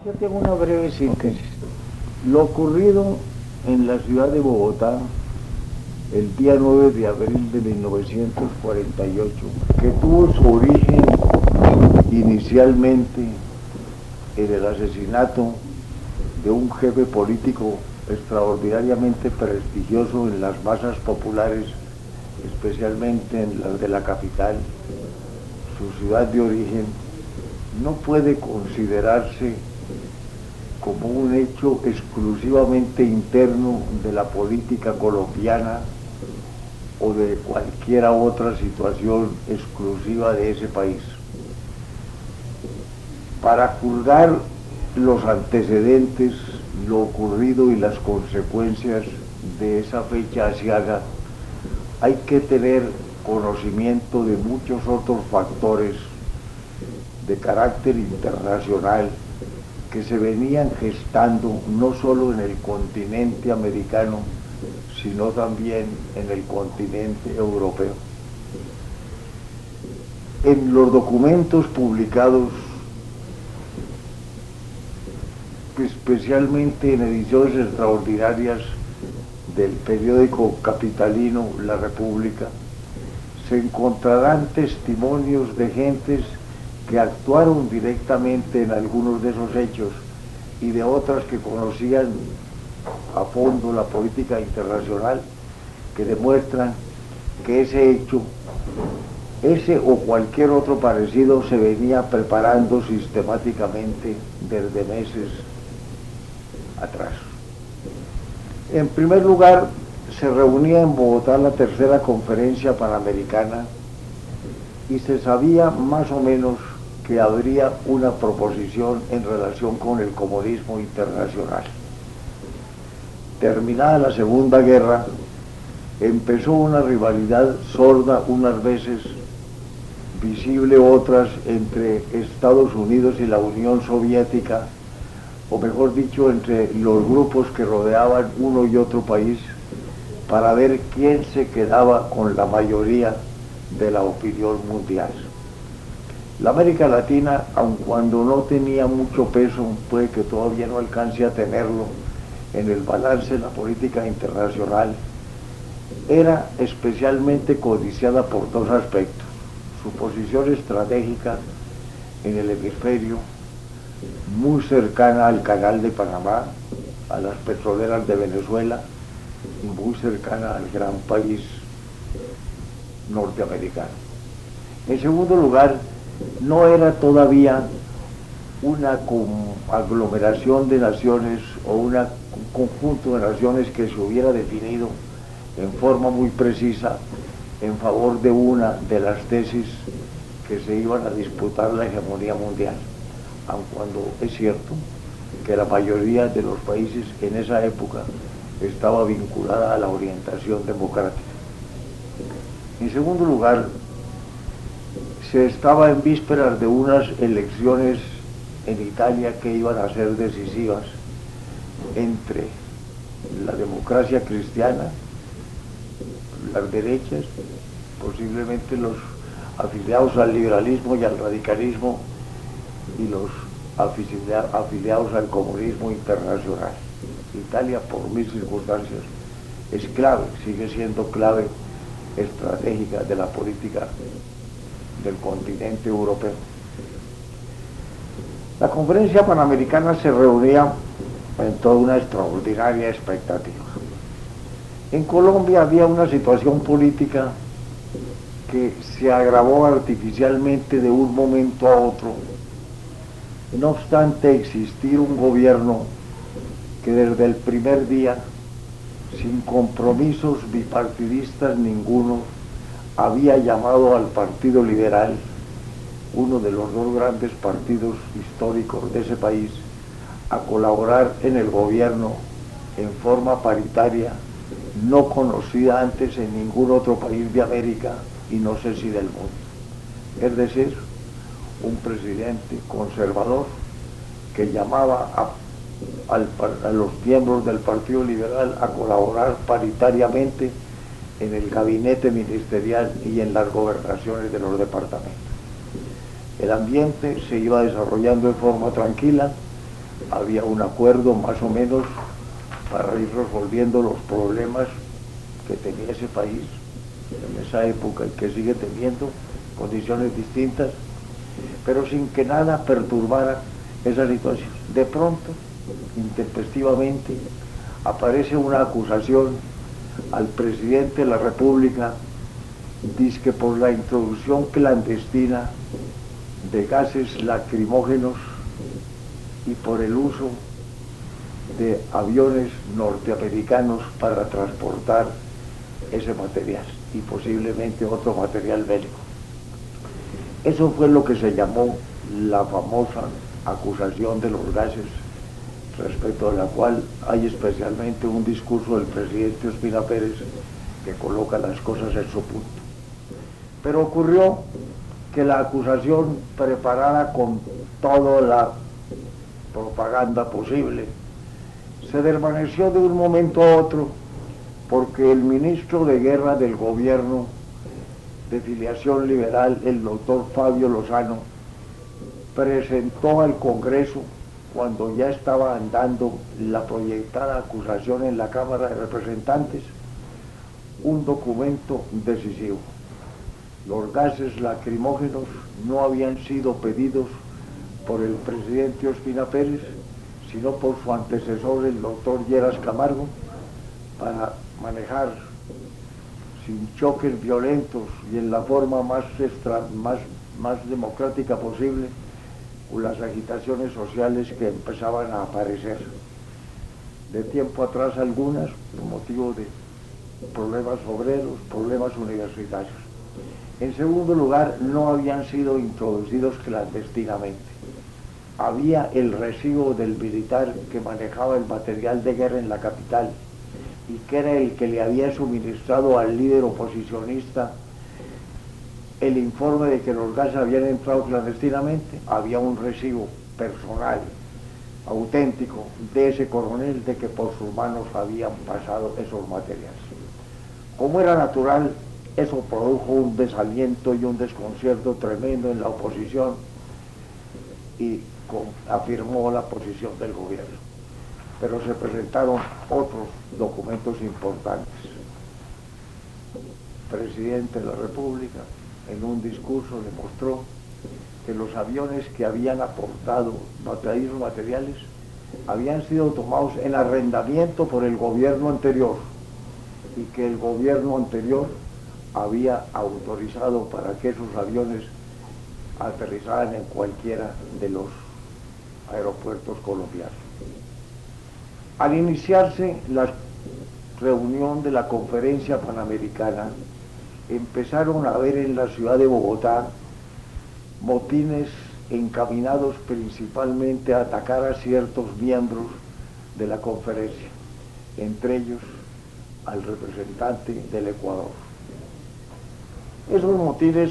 yo tengo una breve Okay. síntesis. Lo ocurrido en la ciudad de Bogotá el día 9 de abril de 1948, que tuvo su origen inicialmente en el asesinato de un jefe político extraordinariamente prestigioso en las masas populares, especialmente en las de la capital, su ciudad de origen, no puede considerarse como un hecho exclusivamente interno de la política colombiana o de cualquiera otra situación exclusiva de ese país. Para juzgar los antecedentes, lo ocurrido y las consecuencias de esa fecha aciaga, hay que tener conocimiento de muchos otros factores de carácter internacional que se venían gestando no solo en el continente americano, sino también en el continente europeo. En los documentos publicados, especialmente en ediciones extraordinarias del periódico capitalino La República, se encontrarán testimonios de gentes que actuaron directamente en algunos de esos hechos y de otras que conocían a fondo la política internacional, que demuestran que ese hecho, ese o cualquier otro parecido, se venía preparando sistemáticamente desde meses atrás. En primer lugar, se reunía en Bogotá la tercera conferencia panamericana y se sabía más o menos que habría una proposición en relación con el comunismo internacional. Terminada la Segunda Guerra, empezó una rivalidad sorda unas veces, visible otras, entre Estados Unidos y la Unión Soviética, o mejor dicho, entre los grupos que rodeaban uno y otro país, para ver quién se quedaba con la mayoría de la opinión mundial. La América Latina, aun cuando no tenía mucho peso, puede que todavía no alcance a tenerlo en el balance de la política internacional, era especialmente codiciada por dos aspectos: su posición estratégica en el hemisferio, muy cercana al Canal de Panamá, a las petroleras de Venezuela, y muy cercana al gran país norteamericano. En segundo lugar, no era todavía una aglomeración de naciones o un conjunto de naciones que se hubiera definido en forma muy precisa en favor de una de las tesis que se iban a disputar la hegemonía mundial, aun cuando es cierto que la mayoría de los países en esa época estaba vinculada a la orientación democrática. En segundo lugar, se estaba en vísperas de unas elecciones en Italia que iban a ser decisivas entre la democracia cristiana, las derechas, posiblemente los afiliados al liberalismo y al radicalismo, y los afiliados al comunismo internacional. Italia, por mil circunstancias, es clave, sigue siendo clave estratégica de la política del continente europeo. La conferencia panamericana se reunía en toda una extraordinaria expectativa. En Colombia había una situación política que se agravó artificialmente de un momento a otro, no obstante existir un gobierno que desde el primer día, sin compromisos bipartidistas ninguno, había llamado al Partido Liberal, uno de los dos grandes partidos históricos de ese país, a colaborar en el gobierno en forma paritaria, no conocida antes en ningún otro país de América y no sé si del mundo. Es decir, un presidente conservador que llamaba a los miembros del Partido Liberal a colaborar paritariamente en el gabinete ministerial y en las gobernaciones de los departamentos. El ambiente se iba desarrollando de forma tranquila, había un acuerdo más o menos para ir resolviendo los problemas que tenía ese país en esa época y que sigue teniendo condiciones distintas, pero sin que nada perturbara esa situación. De pronto, intempestivamente, aparece una acusación al presidente de la República, dizque por la introducción clandestina de gases lacrimógenos y por el uso de aviones norteamericanos para transportar ese material y posiblemente otro material bélico. Eso fue lo que se llamó la famosa acusación de los gases, respecto a la cual hay especialmente un discurso del presidente Ospina Pérez que coloca las cosas en su punto. Pero ocurrió que la acusación, preparada con toda la propaganda posible, se desvaneció de un momento a otro porque el ministro de Guerra del gobierno de filiación liberal, el doctor Fabio Lozano, presentó al Congreso, cuando ya estaba andando la proyectada acusación en la Cámara de Representantes, un documento decisivo. Los gases lacrimógenos no habían sido pedidos por el presidente Ospina Pérez, sino por su antecesor, el doctor Lleras Camargo, para manejar sin choques violentos y en la forma más democrática posible las agitaciones sociales que empezaban a aparecer. De tiempo atrás algunas, por motivo de problemas obreros, problemas universitarios. En segundo lugar, no habían sido introducidos clandestinamente. Había el recibo del militar que manejaba el material de guerra en la capital y que era el que le había suministrado al líder oposicionista el informe de que los gases habían entrado clandestinamente. Había un recibo personal, auténtico, de ese coronel de que por sus manos habían pasado esos materiales. Como era natural, eso produjo un desaliento y un desconcierto tremendo en la oposición y afirmó la posición del gobierno. Pero se presentaron otros documentos importantes. El presidente de la República, en un discurso, demostró que los aviones que habían aportado materiales habían sido tomados en arrendamiento por el gobierno anterior y que el gobierno anterior había autorizado para que esos aviones aterrizaran en cualquiera de los aeropuertos colombianos. Al iniciarse la reunión de la Conferencia Panamericana, empezaron a haber en la ciudad de Bogotá motines encaminados principalmente a atacar a ciertos miembros de la conferencia, entre ellos al representante del Ecuador. Esos motines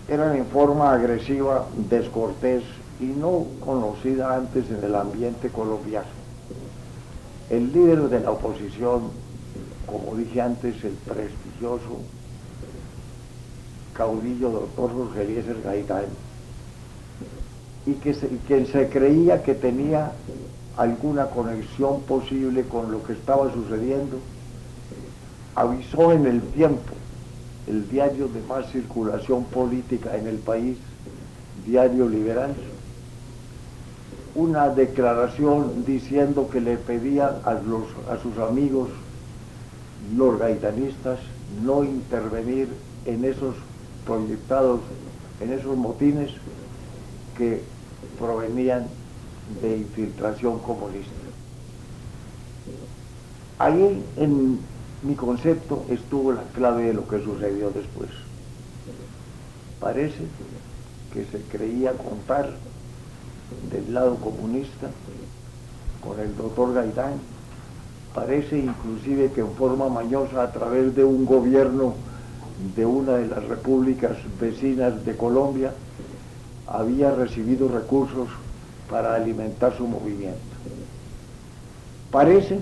eran en forma agresiva, descortés y no conocida antes en el ambiente colombiano. El líder de la oposición, como dije antes, el prestigioso caudillo doctor Jorge Eliezer Gaitán, y quien se creía que tenía alguna conexión posible con lo que estaba sucediendo, avisó en El Tiempo, el diario de más circulación política en el país, diario liberal, una declaración diciendo que le pedía a sus amigos los gaitanistas no intervenir en esos proyectados, en esos motines que provenían de infiltración comunista. Ahí, en mi concepto, estuvo la clave de lo que sucedió después. Parece que se creía contar del lado comunista con el doctor Gaitán, parece inclusive que en forma mañosa, a través de un gobierno de una de las repúblicas vecinas de Colombia, había recibido recursos para alimentar su movimiento. Parece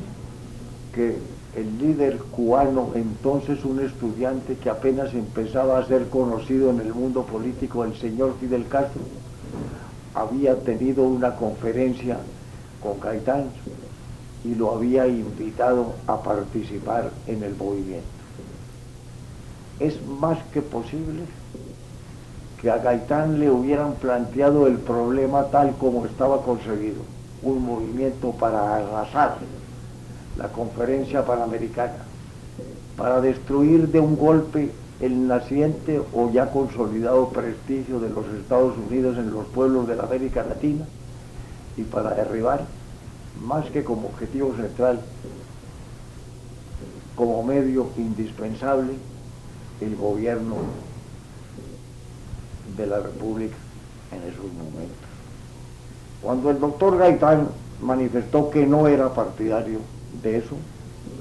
que el líder cubano, entonces un estudiante que apenas empezaba a ser conocido en el mundo político, el señor Fidel Castro, había tenido una conferencia con Gaitán y lo había invitado a participar en el movimiento. Es más que posible que a Gaitán le hubieran planteado el problema tal como estaba concebido, un movimiento para arrasar la Conferencia Panamericana, para destruir de un golpe el naciente o ya consolidado prestigio de los Estados Unidos en los pueblos de la América Latina y para derribar, más que como objetivo central, como medio indispensable, el gobierno de la República en esos momentos. Cuando el doctor Gaitán manifestó que no era partidario de eso,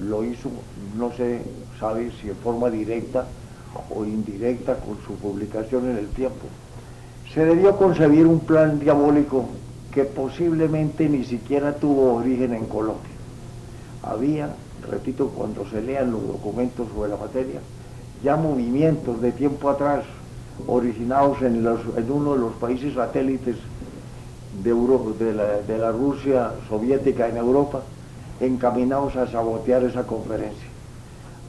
lo hizo, no se sabe si en forma directa o indirecta con su publicación en El Tiempo. Se debió concebir un plan diabólico que posiblemente ni siquiera tuvo origen en Colombia. Había, repito, cuando se lean los documentos sobre la materia, ya movimientos de tiempo atrás originados en uno de los países satélites de la Rusia soviética en Europa, encaminados a sabotear esa conferencia,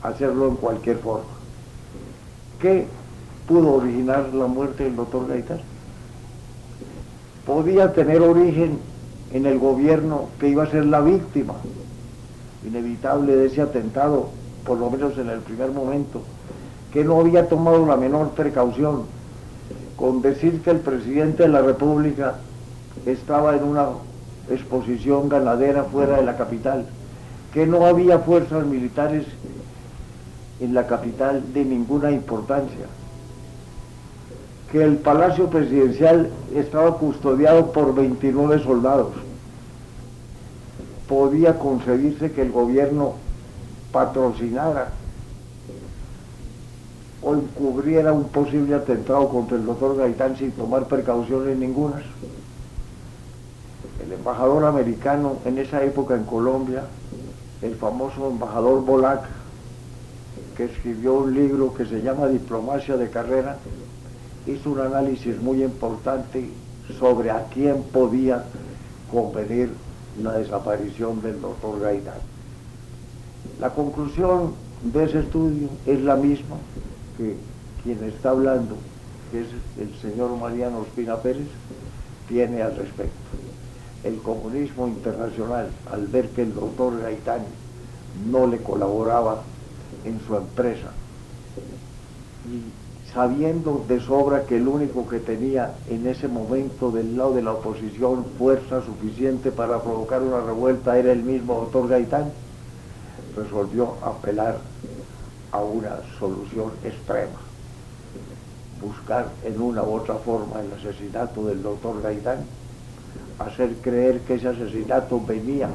hacerlo en cualquier forma. ¿Qué pudo originar la muerte del doctor Gaitán? Podía tener origen en el gobierno que iba a ser la víctima inevitable de ese atentado, por lo menos en el primer momento, que no había tomado la menor precaución con decir que el presidente de la República estaba en una exposición ganadera fuera de la capital, que no había fuerzas militares en la capital de ninguna importancia, que el Palacio Presidencial estaba custodiado por 29 soldados. Podía concebirse que el gobierno patrocinara o encubriera un posible atentado contra el doctor Gaitán sin tomar precauciones ningunas. El embajador americano en esa época en Colombia, el famoso embajador Bolac, que escribió un libro que se llama Diplomacia de Carrera, hizo un análisis muy importante sobre a quién podía convenir la desaparición del doctor Gaitán. La conclusión de ese estudio es la misma que quien está hablando, que es el señor Mariano Ospina Pérez, tiene al respecto. El comunismo internacional, al ver que el doctor Gaitán no le colaboraba en su empresa y sabiendo de sobra que el único que tenía en ese momento del lado de la oposición fuerza suficiente para provocar una revuelta era el mismo doctor Gaitán, resolvió apelar a una solución extrema, buscar en una u otra forma el asesinato del doctor Gaitán, hacer creer que ese asesinato venía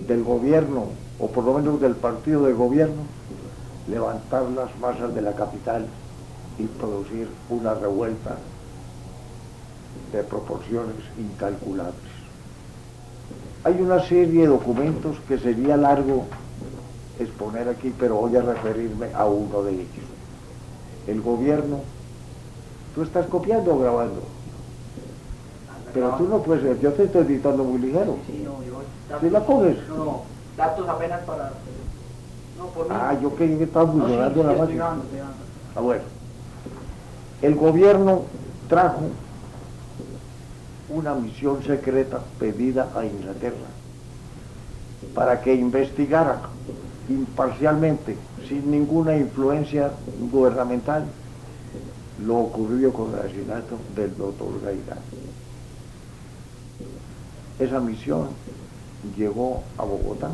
del gobierno, o por lo menos del partido de gobierno, levantar las masas de la capital y producir una revuelta de proporciones incalculables. Hay una serie de documentos que sería largo exponer aquí, pero voy a referirme a uno de ellos. El gobierno, ¿tú estás copiando o grabando? Pero tú no puedes, yo te estoy editando muy ligero. Sí, no, yo... ¿Sí la coges? No, datos apenas para... No, por mí. Ah, yo creí que estaba funcionando la máquina. Estoy grabando. Ah, bueno. El gobierno trajo una misión secreta pedida a Inglaterra para que investigara imparcialmente, sin ninguna influencia gubernamental, lo ocurrido con el asesinato del doctor Gaitán. Esa misión llegó a Bogotá,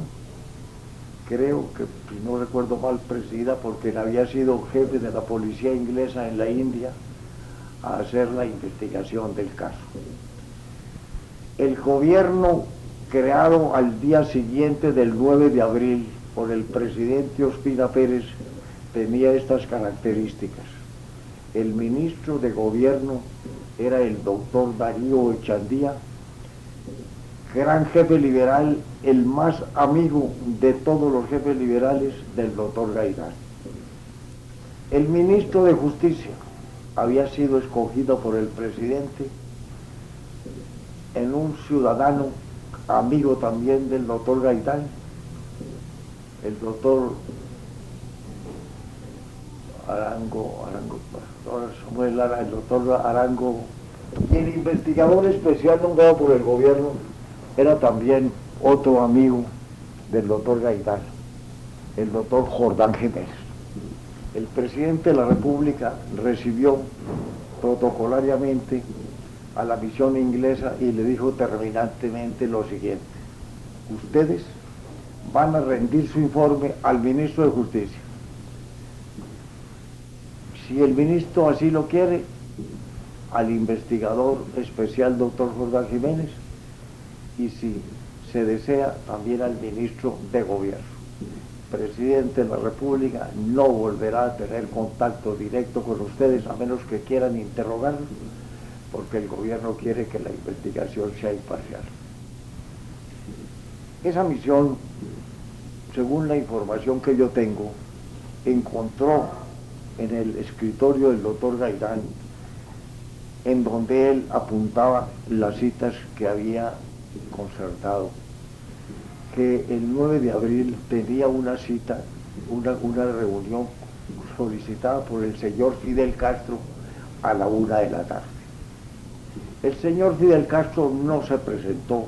creo que, si no recuerdo mal, presidida porque él había sido jefe de la policía inglesa en la India, a hacer la investigación del caso. El gobierno creado al día siguiente del 9 de abril por el presidente Ospina Pérez tenía estas características. El ministro de gobierno era el doctor Darío Echandía, gran jefe liberal, el más amigo de todos los jefes liberales del doctor Gaitán. El ministro de Justicia había sido escogido por el presidente en un ciudadano amigo también del doctor Gaitán, el doctor Arango, ahora Samuel Lara, el doctor Arango, y el investigador especial nombrado por el gobierno era también otro amigo del doctor Gaitán, el doctor Jordán Jiménez. El presidente de la República recibió protocolariamente a la misión inglesa y le dijo terminantemente lo siguiente: ustedes van a rendir su informe al ministro de Justicia. Si el ministro así lo quiere, al investigador especial doctor Jordán Jiménez, y si se desea, también al ministro de Gobierno. El presidente de la República no volverá a tener contacto directo con ustedes a menos que quieran interrogarlo, porque el gobierno quiere que la investigación sea imparcial. Esa misión, según la información que yo tengo, encontró en el escritorio del doctor Gaitán, en donde él apuntaba las citas que había concertado, que el 9 de abril tenía una cita, una reunión solicitada por el señor Fidel Castro a la 1 de la tarde. El señor Fidel Castro no se presentó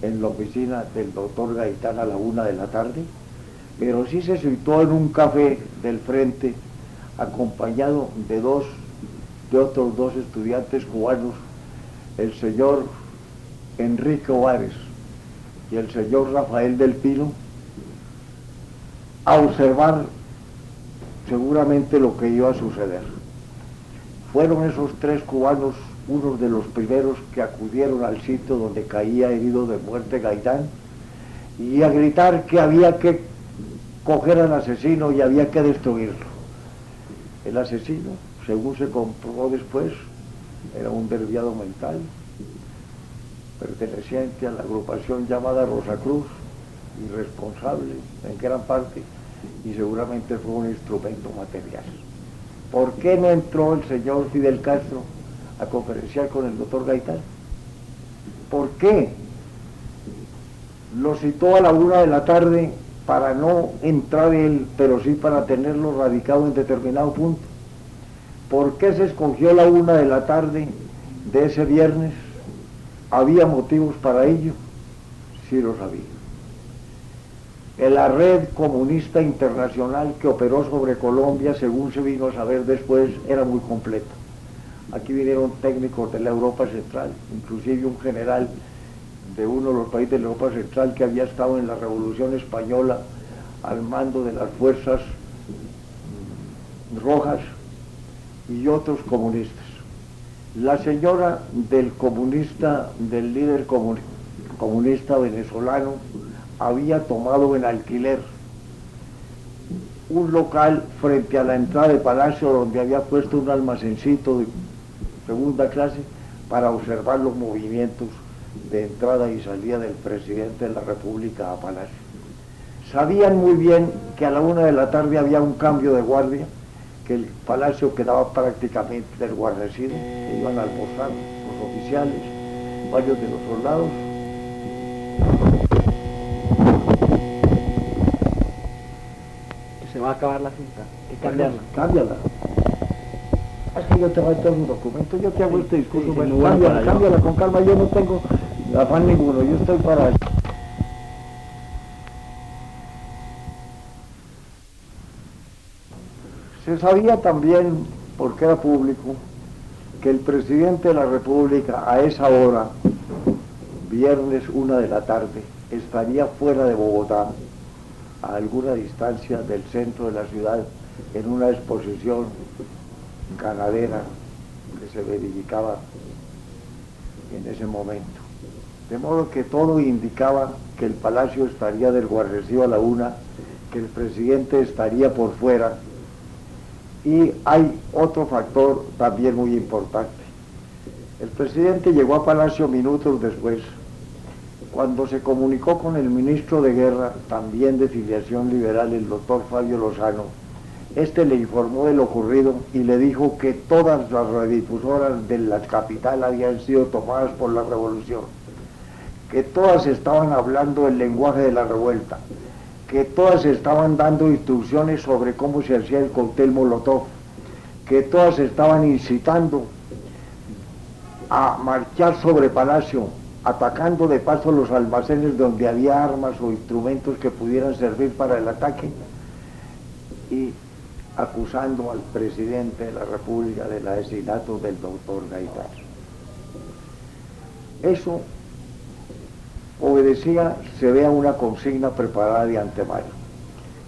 en la oficina del doctor Gaitán a la 1 de la tarde, pero sí se situó en un café del frente, acompañado de otros dos estudiantes cubanos, el señor Enrique Ovares y el señor Rafael del Pino, a observar seguramente lo que iba a suceder. Fueron esos tres cubanos unos de los primeros que acudieron al sitio donde caía herido de muerte Gaitán, y a gritar que había que coger al asesino y había que destruirlo. El asesino, según se comprobó después, era un desviado mental, perteneciente a la agrupación llamada Rosacruz, irresponsable en gran parte, y seguramente fue un instrumento material. ¿Por qué no entró el señor Fidel Castro a conferenciar con el doctor Gaitán? ¿Por qué lo citó a la 1 de la tarde para no entrar él, pero sí para tenerlo radicado en determinado punto? ¿Por qué se escogió la 1 de la tarde de ese viernes? ¿Había motivos para ello? Sí los había. La red comunista internacional que operó sobre Colombia, según se vino a saber después, era muy completa. Aquí vinieron técnicos de la Europa Central, inclusive un general de uno de los países de la Europa Central que había estado en la Revolución Española al mando de las fuerzas rojas, y otros comunistas. La señora del líder comunista venezolano, había tomado en alquiler un local frente a la entrada de Palacio, donde había puesto un almacencito de segunda clase para observar los movimientos de entrada y salida del presidente de la República a Palacio. Sabían muy bien que a la 1 de la tarde había un cambio de guardia, que el Palacio quedaba prácticamente desguarnecido, que iban a almorzar los oficiales, varios de los soldados. Se va a acabar la cinta, hay que cambiarla. Cámbiala. Es que yo te voy a traer un documento, yo te hago este discurso, sí, bueno, bueno, cámbiala con calma, yo no tengo afán ninguno, yo estoy para... Se sabía también, porque era público, que el presidente de la República a esa hora, viernes 1 de la tarde, estaría fuera de Bogotá, a alguna distancia del centro de la ciudad, en una exposición ganadera que se verificaba en ese momento. De modo que todo indicaba que el Palacio estaría desguarnecido a la 1, que el presidente estaría por fuera. Y hay otro factor también muy importante. El presidente llegó a Palacio minutos después. Cuando se comunicó con el ministro de Guerra, también de filiación liberal, el doctor Fabio Lozano, este le informó de lo ocurrido y le dijo que todas las radiodifusoras de la capital habían sido tomadas por la revolución, que todas estaban hablando el lenguaje de la revuelta, que todas estaban dando instrucciones sobre cómo se hacía el cóctel Molotov, que todas estaban incitando a marchar sobre Palacio, atacando de paso los almacenes donde había armas o instrumentos que pudieran servir para el ataque, y acusando al presidente de la República del asesinato del doctor Gaitán. Eso obedecía, se ve, a una consigna preparada de antemano.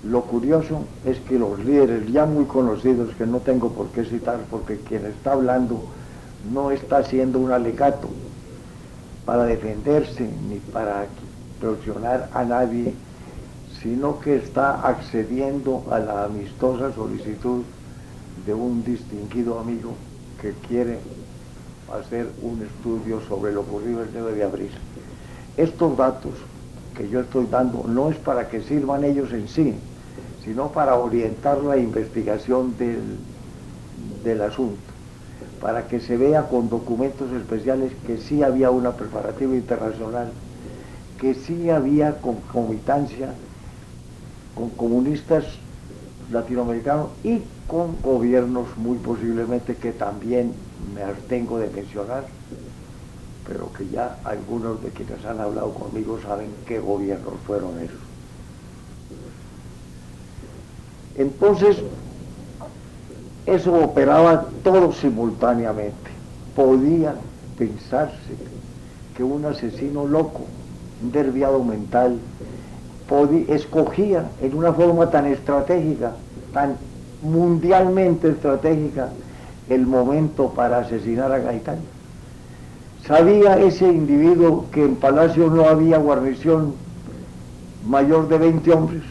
Lo curioso es que los líderes ya muy conocidos, que no tengo por qué citar porque quien está hablando no está haciendo un alegato para defenderse ni para presionar a nadie, sino que está accediendo a la amistosa solicitud de un distinguido amigo que quiere hacer un estudio sobre lo ocurrido el 9 de abril. Estos datos que yo estoy dando no es para que sirvan ellos en sí, sino para orientar la investigación del asunto, para que se vea con documentos especiales que sí había una preparativa internacional, que sí había concomitancia con comunistas latinoamericanos y con gobiernos, muy posiblemente, que también me abstengo de mencionar, pero que ya algunos de quienes han hablado conmigo saben qué gobiernos fueron esos. Entonces, eso operaba todo simultáneamente. Podía pensarse que un asesino loco, un desviado mental, escogía en una forma tan estratégica, tan mundialmente estratégica, el momento para asesinar a Gaitán. Sabía ese individuo que en Palacio no había guarnición mayor de 20 hombres.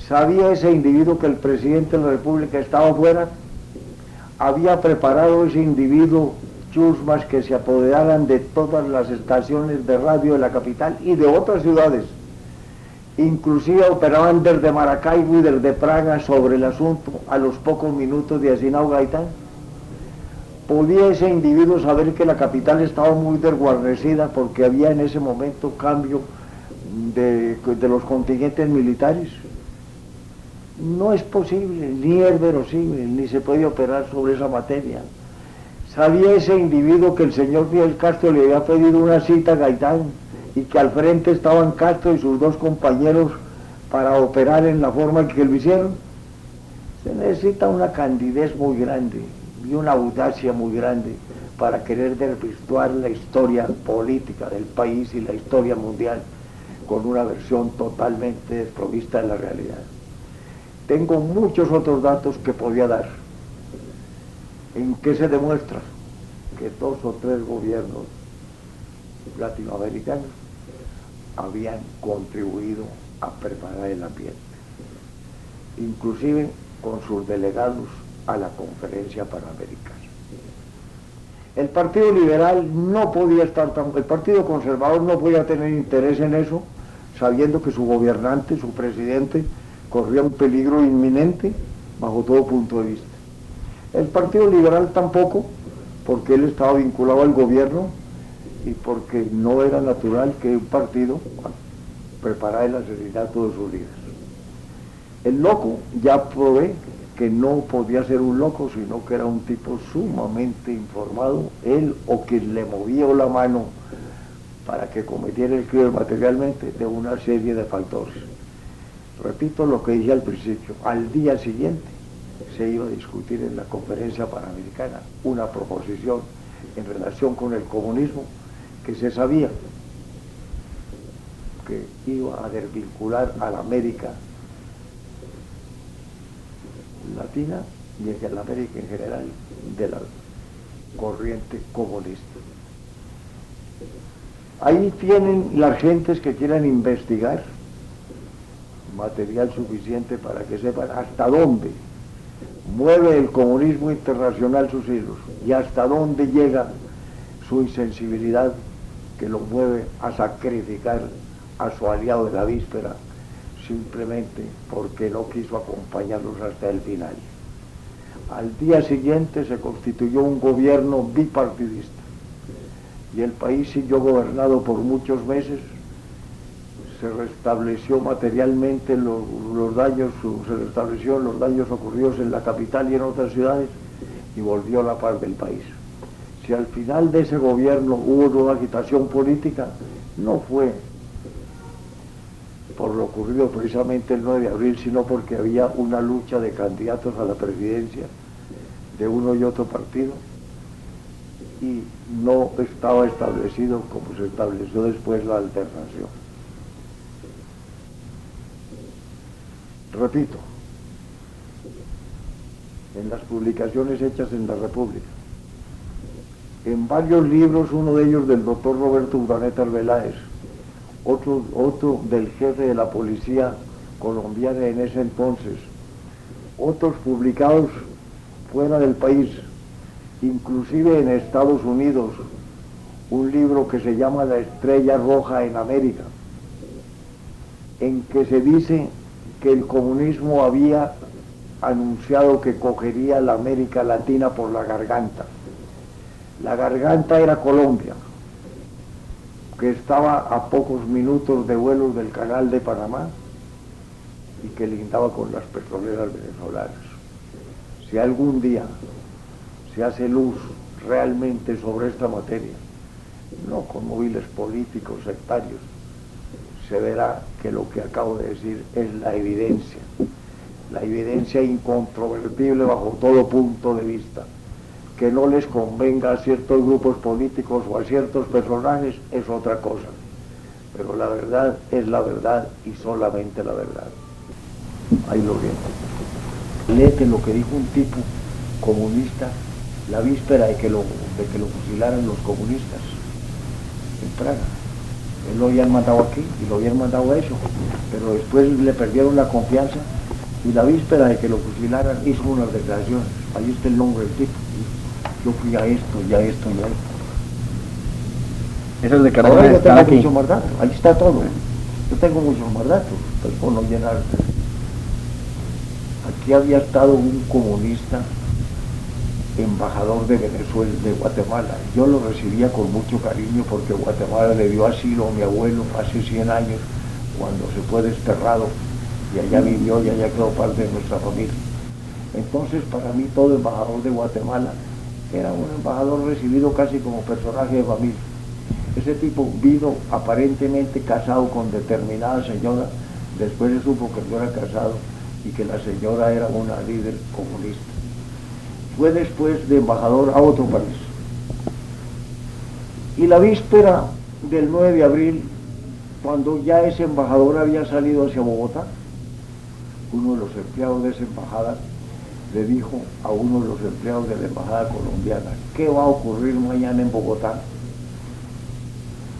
Sabía ese individuo que el presidente de la República estaba fuera. Había preparado ese individuo chusmas que se apoderaran de todas las estaciones de radio de la capital y de otras ciudades. Inclusive operaban desde Maracaibo y desde Praga sobre el asunto a los pocos minutos de asesinado Gaitán. Podía ese individuo saber que la capital estaba muy desguarnecida porque había en ese momento cambio de los contingentes militares. No es posible, ni es verosímil, ni se puede operar sobre esa materia. Sabía ese individuo que el señor Fidel Castro le había pedido una cita a Gaitán y que al frente estaban Castro y sus dos compañeros para operar en la forma en que lo hicieron. Se necesita una candidez muy grande y una audacia muy grande para querer desvirtuar la historia política del país y la historia mundial con una versión totalmente desprovista de la realidad. Tengo muchos otros datos que podía dar, en que se demuestra que 2 o 3 gobiernos latinoamericanos habían contribuido a preparar el ambiente, inclusive con sus delegados a la conferencia panamericana. El Partido Liberal no podía estar el Partido Conservador no podía tener interés en eso, sabiendo que su gobernante, su presidente, corría un peligro inminente bajo todo punto de vista. El Partido Liberal tampoco, porque él estaba vinculado al gobierno y porque no era natural que un partido preparara el asesinato de sus líderes. El loco ya probé que no podía ser un loco, sino que era un tipo sumamente informado, él o quien le movía la mano para que cometiera el crimen materialmente, de una serie de factores. Repito lo que dije al principio, al día siguiente se iba a discutir en la conferencia panamericana una proposición en relación con el comunismo que se sabía que iba a desvincular a la América Latina y a la América en general de la corriente comunista. Ahí tienen las gentes que quieran investigar material suficiente para que sepan hasta dónde mueve el comunismo internacional sus hilos y hasta dónde llega su insensibilidad que lo mueve a sacrificar a su aliado de la víspera simplemente porque no quiso acompañarlos hasta el final. Al día siguiente se constituyó un gobierno bipartidista y el país siguió gobernado por muchos meses. Se restableció materialmente los daños, se restablecieron los daños ocurridos en la capital y en otras ciudades, y volvió la paz del país. Si al final de ese gobierno hubo una agitación política, no fue por lo ocurrido precisamente el 9 de abril, sino porque había una lucha de candidatos a la presidencia de uno y otro partido, y no estaba establecido como se estableció después la alternación. Repito, en las publicaciones hechas en la República, en varios libros, uno de ellos del doctor Roberto Urdaneta Arbeláez, otro del jefe de la policía colombiana en ese entonces, otros publicados fuera del país, inclusive en Estados Unidos, un libro que se llama La Estrella Roja en América, en que se dice que el comunismo había anunciado que cogería la América Latina por la garganta. La garganta era Colombia, que estaba a pocos minutos de vuelo del Canal de Panamá y que lindaba con las petroleras venezolanas. Si algún día se hace luz realmente sobre esta materia, no con móviles políticos sectarios, se verá que lo que acabo de decir es la evidencia incontrovertible bajo todo punto de vista. Que no les convenga a ciertos grupos políticos o a ciertos personajes es otra cosa, pero la verdad es la verdad y solamente la verdad. Ahí lo viene. Léete lo que dijo un tipo comunista la víspera de que lo fusilaran los comunistas en Praga. Él lo habían mandado aquí y lo habían mandado a eso, pero después le perdieron la confianza y la víspera de que lo fusilaran hizo unas declaraciones. Ahí está el nombre del tipo. Yo fui a esto, y a esto, y a esto. Esas declaraciones Ahora yo están tengo aquí. muchos más datos, ahí está todo. Yo tengo muchos más datos, pero por no llenar. Aquí había estado un comunista, embajador de Venezuela, de Guatemala. Yo lo recibía con mucho cariño porque Guatemala le dio asilo a mi abuelo hace 100 años, cuando se fue desterrado, y allá vivió y allá quedó parte de nuestra familia. Entonces, para mí, todo embajador de Guatemala era un embajador recibido casi como personaje de familia. Ese tipo vino aparentemente casado con determinada señora, después se supo que no era casado y que la señora era una líder comunista. Fue después de embajador a otro país. Y la víspera del 9 de abril, cuando ya ese embajador había salido hacia Bogotá, uno de los empleados de esa embajada le dijo a uno de los empleados de la embajada colombiana: ¿qué va a ocurrir mañana en Bogotá?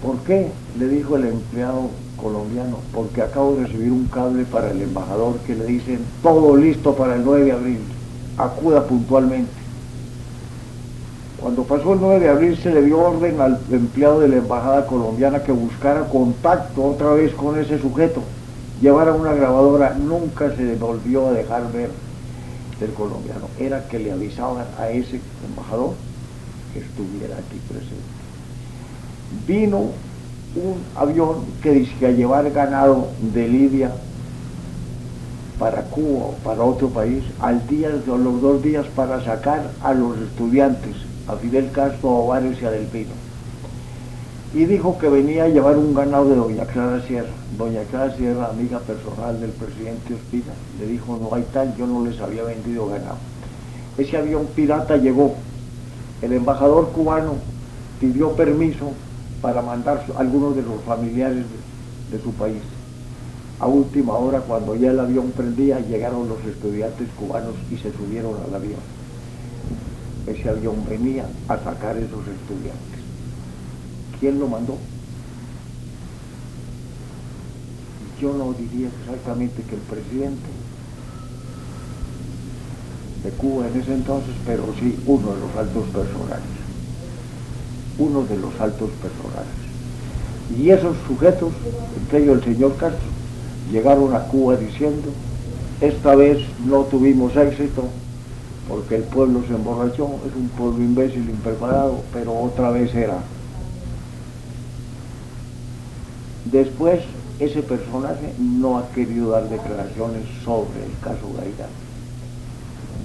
¿Por qué?, le dijo el empleado colombiano: porque acabo de recibir un cable para el embajador que le dicen todo listo para el 9 de abril, acuda puntualmente. Cuando pasó el 9 de abril se le dio orden al empleado de la embajada colombiana que buscara contacto otra vez con ese sujeto, llevara una grabadora. Nunca se le volvió a dejar ver del colombiano, era que le avisaban a ese embajador que estuviera aquí presente. Vino un avión que dice a llevar ganado de Libia para Cuba o para otro país, al día o los 2 días, para sacar a los estudiantes, a Fidel Castro, a Ovares y a Delfino. Y dijo que venía a llevar un ganado de doña Clara Sierra. Doña Clara Sierra, amiga personal del presidente Ospina, le dijo: no hay tal, yo no les había vendido ganado. Ese avión pirata llegó. El embajador cubano pidió permiso para mandar a algunos de los familiares de su país. A última hora, cuando ya el avión prendía, llegaron los estudiantes cubanos y se subieron al avión. Ese avión venía a sacar a esos estudiantes. ¿Quién lo mandó? Yo no diría exactamente que el presidente de Cuba en ese entonces, pero sí uno de los altos personajes. Uno de los altos personajes. Y esos sujetos, entre ellos el señor Castro, llegaron a Cuba diciendo: esta vez no tuvimos éxito porque el pueblo se emborrachó, es un pueblo imbécil, impreparado, pero otra vez era. Después, ese personaje no ha querido dar declaraciones sobre el caso Gaitán.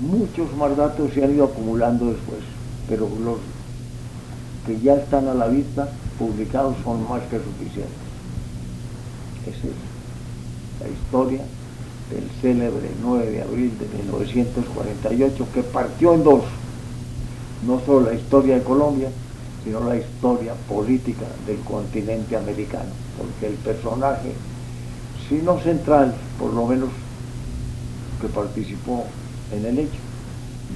Muchos más datos se han ido acumulando después, pero los que ya están a la vista, publicados, son más que suficientes. Esa es la historia del célebre 9 de abril de 1948, que partió en dos, no solo la historia de Colombia, sino la historia política del continente americano, porque el personaje, si no central, por lo menos que participó en el hecho,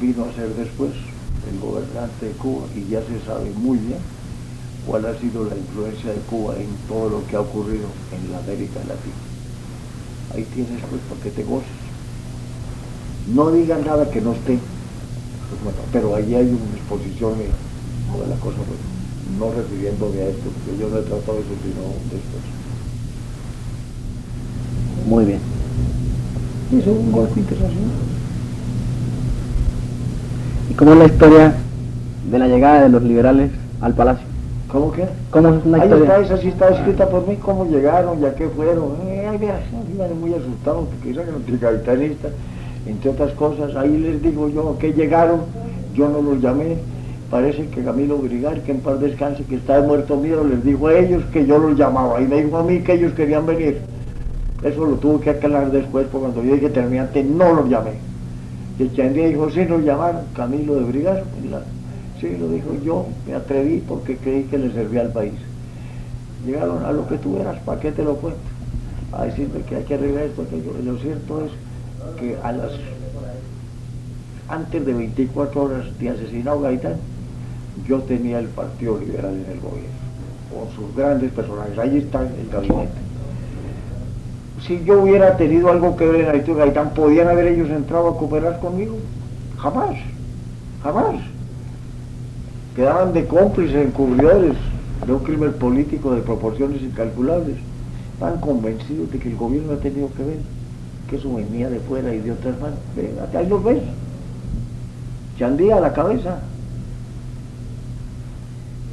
vino a ser después el gobernante de Cuba, y ya se sabe muy bien cuál ha sido la influencia de Cuba en todo lo que ha ocurrido en la América Latina. Ahí tienes, pues, para que te goces. No digan nada que no esté, pues, bueno, pero allí hay una exposición de la cosa, pues, no refiriéndome a esto, porque yo no he tratado eso sino después. Muy bien. Eso es un golpe internacional. ¿Y cómo es la historia de la llegada de los liberales al palacio? ¿Cómo que? ¿Cómo es la Ahí historia? está, esa sí está escrita por mí, cómo llegaron, ya que fueron. Ay, mira, iban muy asustados, porque eran antigavitanistas, entre otras cosas. Ahí les digo yo que llegaron, yo no los llamé. Parece que Camilo Grigar, que en paz descanse, que está de muerto miedo, les dijo a ellos que yo los llamaba, y me dijo a mí que ellos querían venir. Eso lo tuve que aclarar después, porque cuando yo dije terminante no los llamé. Y el Chandía dijo, sí nos llamaron, Camilo de Brigar, sí, lo dijo yo, me atreví porque creí que le servía al país. Llegaron a lo que tú eras, ¿para qué te lo cuento? A decirme que hay que arreglar esto, aquello. Lo cierto es que antes de 24 horas de asesinado Gaitán, yo tenía el Partido Liberal en el gobierno, con sus grandes personajes. Ahí está el gabinete. Si yo hubiera tenido algo que ver en la historia de Gaitán, ¿podían haber ellos entrado a cooperar conmigo? Jamás, jamás. Quedaban de cómplices, encubridores de un crimen político de proporciones incalculables. Estaban convencidos de que el gobierno ha tenido que ver, que eso venía de fuera y de otras manos. Venga, ahí los ves. Chandía a la cabeza.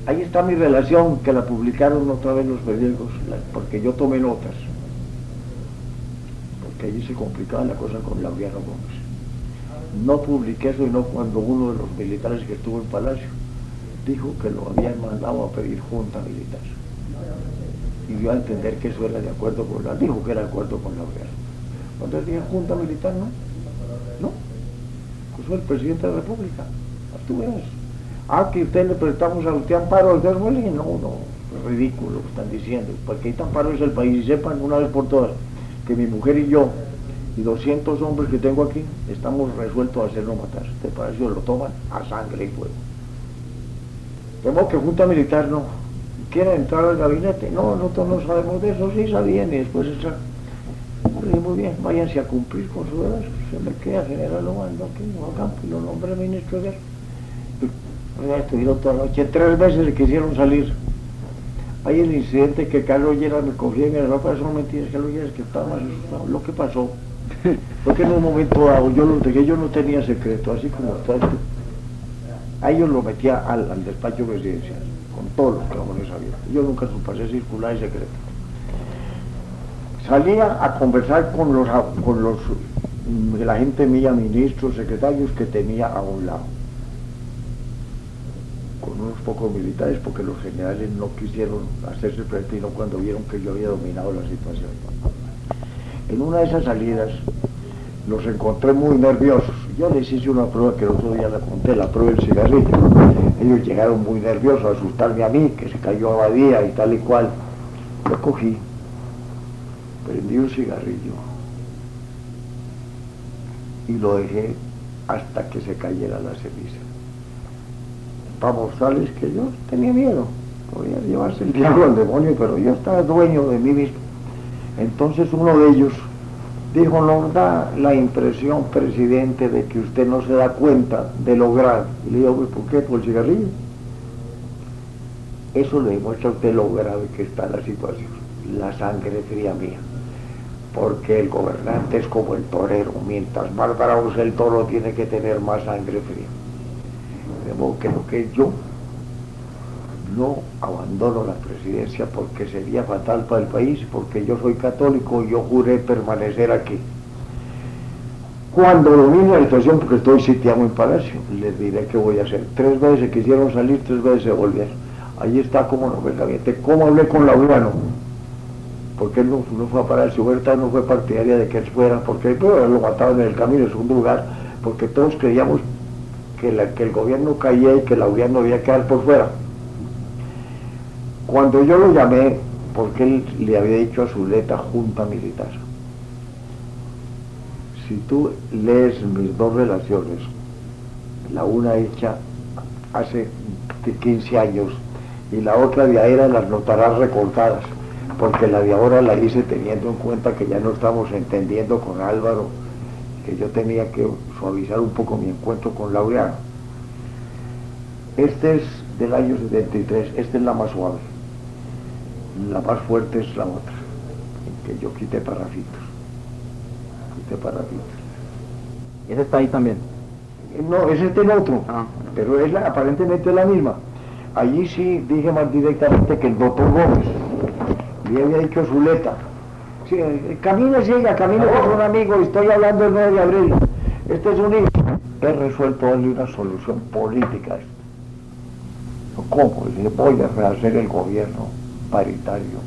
Ahí está mi relación, que la publicaron otra vez los periódicos, porque yo tomé notas. Que allí se complicaba la cosa con Laureano Gómez. No publiqué eso, sino cuando uno de los militares que estuvo en Palacio dijo que lo habían mandado a pedir junta militar. Y dio a entender que eso era de acuerdo con la... dijo que era de acuerdo con Laureano. Cuando él dijo junta militar, no. Pues fue el presidente de la República. Tú verás. Que usted le prestamos a usted amparo al Germán, no, ridículo lo que están diciendo. Porque ahí amparo es el país, y sepan una vez por todas que mi mujer y yo, y 200 hombres que tengo aquí, estamos resueltos a hacerlo matar. Este palacio lo toman a sangre y fuego. De modo que junta militar no. ¿Quieren entrar al gabinete? No, nosotros no sabemos de eso, sí sabían, y después entrar. Muy bien, váyanse a cumplir con su deber. Se me queda, general, lo mando aquí, a campo, y lo nombré ministro de guerra. Estuvieron toda la noche, 3 veces se quisieron salir. Hay el incidente que Carlos Lleras me cogió y me dijo, eso no mentiras, Carlos Lleras, que estaba más asustado. Lo que pasó fue que en un momento dado yo los dejé, yo no tenía secreto, así como está esto. A ellos lo metía al despacho presidencial, con todos los cajones abiertos. Yo nunca pasé circular y secreto. Salía a conversar con la gente mía, ministros, secretarios que tenía a un lado, con unos pocos militares, porque los generales no quisieron hacerse presente cuando vieron que yo había dominado la situación. En una de esas salidas los encontré muy nerviosos. Yo les hice una prueba que el otro día la conté, la prueba del cigarrillo. Ellos llegaron muy nerviosos a asustarme a mí, que se cayó Abadía y tal y cual. Yo cogí, prendí un cigarrillo y lo dejé hasta que se cayera la ceniza. Para mostrarles que yo tenía miedo, podía llevarse el diablo al demonio, pero yo estaba dueño de mí mismo. Entonces uno de ellos dijo, nos da la impresión, presidente, de que usted no se da cuenta de lo grave. Y le digo, pues, ¿por qué? ¿Por el cigarrillo? Eso le demuestra a usted lo grave que está la situación, la sangre fría mía. Porque el gobernante es como el torero, mientras más bravo es el toro, tiene que tener más sangre fría. De modo que lo que yo no abandono la presidencia porque sería fatal para el país, porque yo soy católico y yo juré permanecer aquí. Cuando domine la situación, porque estoy sitiado en Palacio, les diré qué voy a hacer. 3 veces se quisieron salir, 3 veces se volvieron. Ahí está cómo no fue el gabinete, cómo hablé con Laureano, porque él no fue a Palacio. Huerta no fue partidaria de que él fuera, porque lo mataban en el camino, en segundo lugar, porque todos creíamos que el gobierno caía y que Laureano debía quedar por fuera. Cuando yo lo llamé, porque él le había dicho a Zuleta junta militar, si tú lees mis 2 relaciones, la una hecha hace 15 años y la otra de ahora, las notarás recortadas, porque la de ahora la hice teniendo en cuenta que ya no estamos entendiendo con Álvaro, que yo tenía que suavizar un poco mi encuentro con Laureano. Este es del año 73, esta es la más suave. La más fuerte es la otra, en que yo quité parrafitos. Ese está ahí también. No, ese es el otro, Ah. pero es aparentemente la misma. Allí sí dije más directamente que el doctor Gómez le había dicho a Zuleta, sí, camine, siga, camine con un amigo, estoy hablando el 9 de abril, este es un hijo. He resuelto darle una solución política a esto. ¿Cómo? Le voy a rehacer el gobierno paritario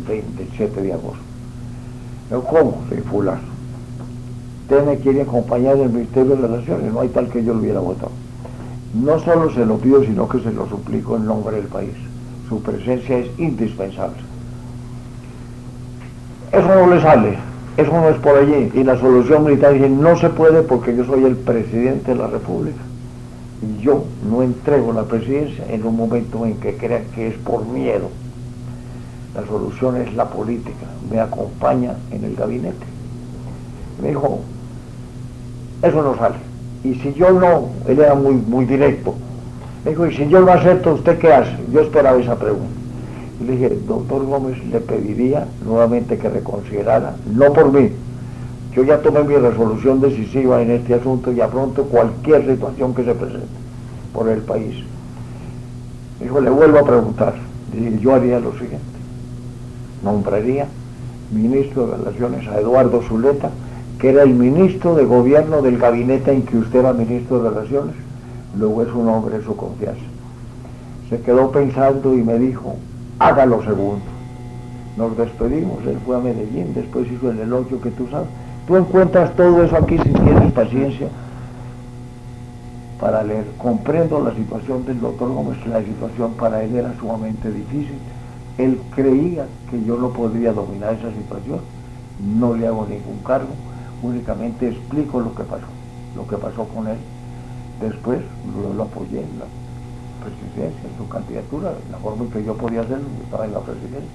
del 7 de agosto. ¿Cómo? Le fulano. Usted me quiere acompañar del Ministerio de Relaciones, no hay tal que yo lo hubiera votado. No solo se lo pido, sino que se lo suplico en nombre del país. Su presencia es indispensable. Eso no le sale, eso no es por allí. Y la solución militar dice, no se puede porque yo soy el presidente de la República. Y yo no entrego la presidencia en un momento en que crean que es por miedo. La solución es la política. Me acompaña en el gabinete. Me dijo, eso no sale. Y si yo no, él era muy directo. Me dijo, y si yo no acepto, ¿usted qué hace? Yo esperaba esa pregunta. Y le dije, doctor Gómez, le pediría nuevamente que reconsiderara, no por mí. Yo ya tomé mi resolución decisiva en este asunto y afronto cualquier situación que se presente por el país. Me dijo, le vuelvo a preguntar. Dije, yo haría lo siguiente. Nombraría ministro de Relaciones a Eduardo Zuleta, que era el ministro de gobierno del gabinete en que usted era ministro de Relaciones. Luego es un hombre de su confianza. Se quedó pensando y me dijo, haga lo segundo. Nos despedimos, él fue a Medellín, después hizo el elogio que tú sabes. Tú encuentras todo eso aquí si tienes paciencia para leer. Comprendo la situación del doctor Gómez, que la situación para él era sumamente difícil. Él creía que yo no podría dominar esa situación. No le hago ningún cargo, únicamente explico lo que pasó con él. Después yo lo apoyé en la presidencia, en su candidatura, la forma en que yo podía hacerlo, estaba en la presidencia.